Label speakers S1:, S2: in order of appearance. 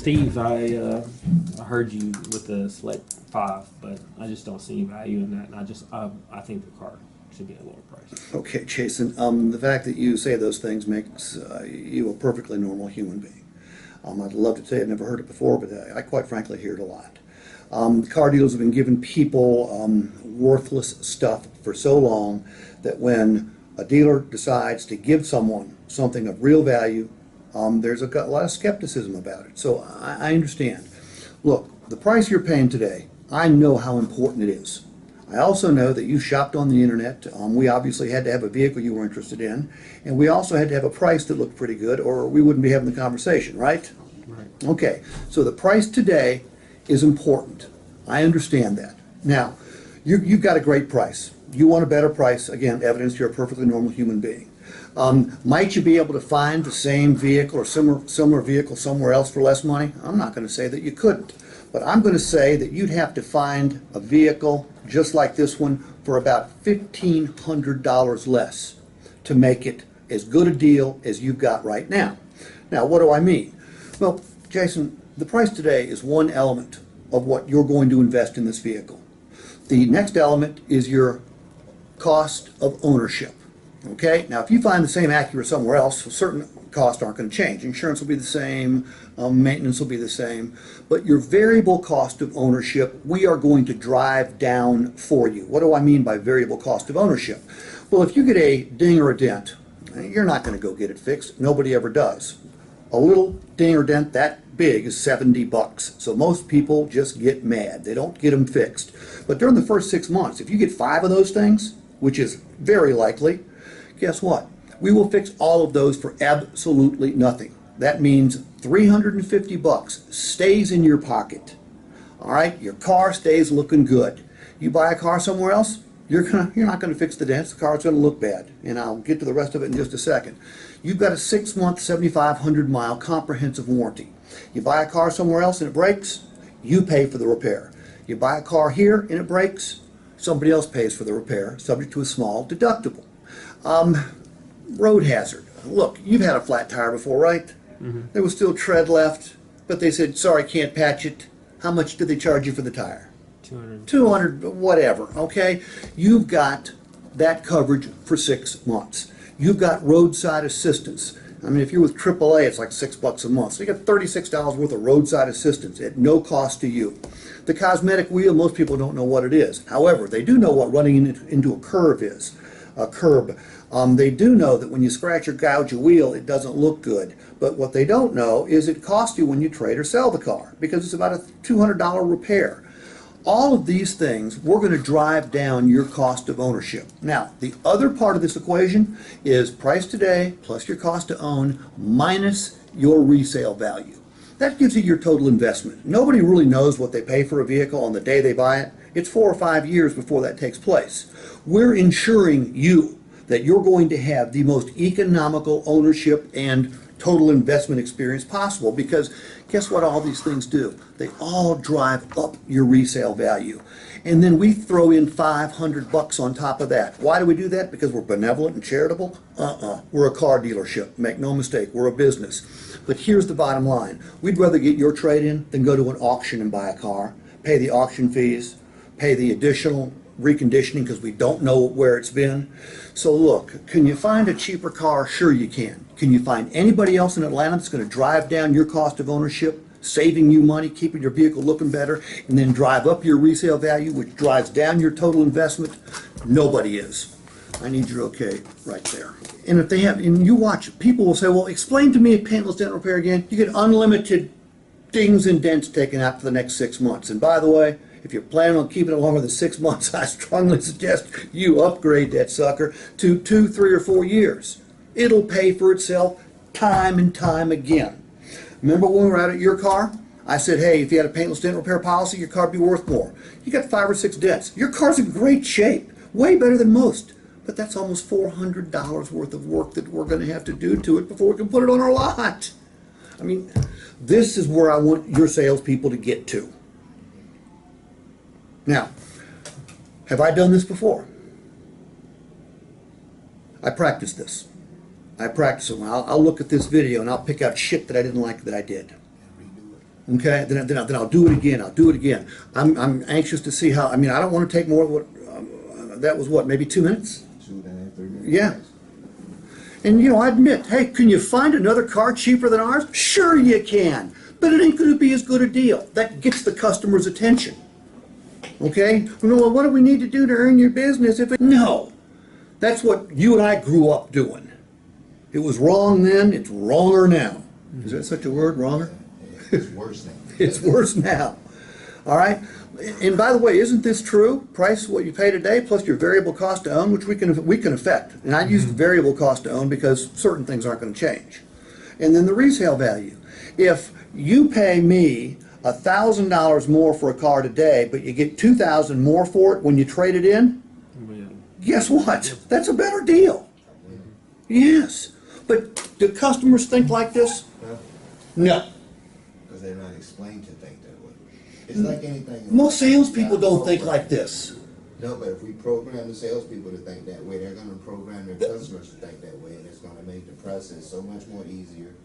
S1: Steve, I heard you with the Select 5, but I just don't see any value in that, and I think the car should be a lower price.
S2: Okay, Jason, the fact that you say those things makes you a perfectly normal human being. I'd love to say I've never heard it before, but I quite frankly hear it a lot. Car dealers have been giving people worthless stuff for so long that when a dealer decides to give someone something of real value, there's a lot of skepticism about it. So I understand. Look, the price you're paying today, I know how important it is. I also know that you shopped on the internet. We obviously had to have a vehicle you were interested in, and we also had to have a price that looked pretty good, or we wouldn't be having the conversation, right?
S1: Right.
S2: Okay, so the price today is important. I understand that. Now, you've got a great price. You want a better price. Again, evidence you're a perfectly normal human being. Might you be able to find the same vehicle or similar vehicle somewhere else for less money? I'm not going to say that you couldn't, but I'm going to say that you'd have to find a vehicle just like this one for about $1,500 less to make it as good a deal as you've got right now. Now, what do I mean? Well, Jason, the price today is one element of what you're going to invest in this vehicle. The next element is your cost of ownership. Okay, now if you find the same Acura somewhere else, certain costs aren't going to change. Insurance will be the same, maintenance will be the same, but your variable cost of ownership, we are going to drive down for you. What do I mean by variable cost of ownership? Well, if you get a ding or a dent, you're not going to go get it fixed. Nobody ever does. A little ding or dent that big is $70. So most people just get mad. They don't get them fixed. But during the first 6 months, if you get 5 of those things, which is very likely, guess what? We will fix all of those for absolutely nothing. That means $350 stays in your pocket. All right, your car stays looking good. You buy a car somewhere else, you're not going to fix the dents. The car's going to look bad, and I'll get to the rest of it in just a second. You've got a 6-month, 7,500-mile comprehensive warranty. You buy a car somewhere else and it breaks, you pay for the repair. You buy a car here and it breaks, somebody else pays for the repair, subject to a small deductible. Road hazard. Look, you've had a flat tire before, right? Mm-hmm. There was still tread left, but they said, sorry, can't patch it. How much did they charge you for the tire? 200, whatever, okay? You've got that coverage for 6 months. You've got roadside assistance. I mean, if you're with AAA, it's like $6 a month. So you got $36 worth of roadside assistance at no cost to you. The cosmetic wheel, most people don't know what it is. However, they do know what running into a curve is. A curb. They do know that when you scratch or gouge a wheel, it doesn't look good. But what they don't know is it costs you when you trade or sell the car, because it's about a $200 repair. All of these things, we're going to drive down your cost of ownership. Now, the other part of this equation is price today plus your cost to own minus your resale value. That gives you your total investment. Nobody really knows what they pay for a vehicle on the day they buy it. It's 4 or 5 years before that takes place. We're ensuring you that you're going to have the most economical ownership and total investment experience possible, because guess what all these things do? They all drive up your resale value. And then we throw in $500 on top of that. Why do we do that? Because we're benevolent and charitable? We're a car dealership. Make no mistake, we're a business. But here's the bottom line. We'd rather get your trade-in than go to an auction and buy a car, pay the auction fees, pay the additional reconditioning because we don't know where it's been. So look, can you find a cheaper car? Sure you can. Can you find anybody else in Atlanta that's going to drive down your cost of ownership, saving you money, keeping your vehicle looking better, and then drive up your resale value, which drives down your total investment? Nobody is. I need your okay right there. And if they have, and you watch, people will say, well, explain to me a paintless dent repair again. You get unlimited dings and dents taken out for the next 6 months. And by the way, if you're planning on keeping it longer than 6 months, I strongly suggest you upgrade that sucker to 2, 3, or 4 years. It'll pay for itself time and time again. Remember when we were out at your car? I said, hey, if you had a paintless dent repair policy, your car would be worth more. You got 5 or 6 dents. Your car's in great shape, way better than most. But that's almost $400 worth of work that we're going to have to do to it before we can put it on our lot. I mean, this is where I want your salespeople to get to. Now, have I done this before? I practice this. I practice it. I'll look at this video and I'll pick out shit that I didn't like that I did. okay, then I'll do it again. I'll do it again. I'm anxious to see how. I mean, I don't want to take more of what. That was what, maybe 2 minutes?
S3: 2.5, 3 minutes.
S2: Yeah. And you know, I admit, hey, can you find another car cheaper than ours? Sure you can, but it ain't going to be as good a deal. That gets the customer's attention. Okay? Well, what do we need to do to earn your business if it... No. That's what you and I grew up doing. It was wrong then, it's wronger now. Is that such a word, wronger?
S3: It's worse now.
S2: It's worse now. All right? And by the way, isn't this true? Price what you pay today plus your variable cost to own, which we can affect. And I use variable cost to own because certain things aren't going to change. And then the resale value. If you pay me $1,000 more for a car today, but you get $2,000 more for it when you trade it in, guess what? That's a better deal. Yes. But do customers think like this? No.
S3: Because they're not explained to think that way. It's like anything.
S2: Most salespeople don't think like this.
S3: No, but if we program the salespeople to think that way, they're going to program their customers to think that way, and it's going to make the process so much more easier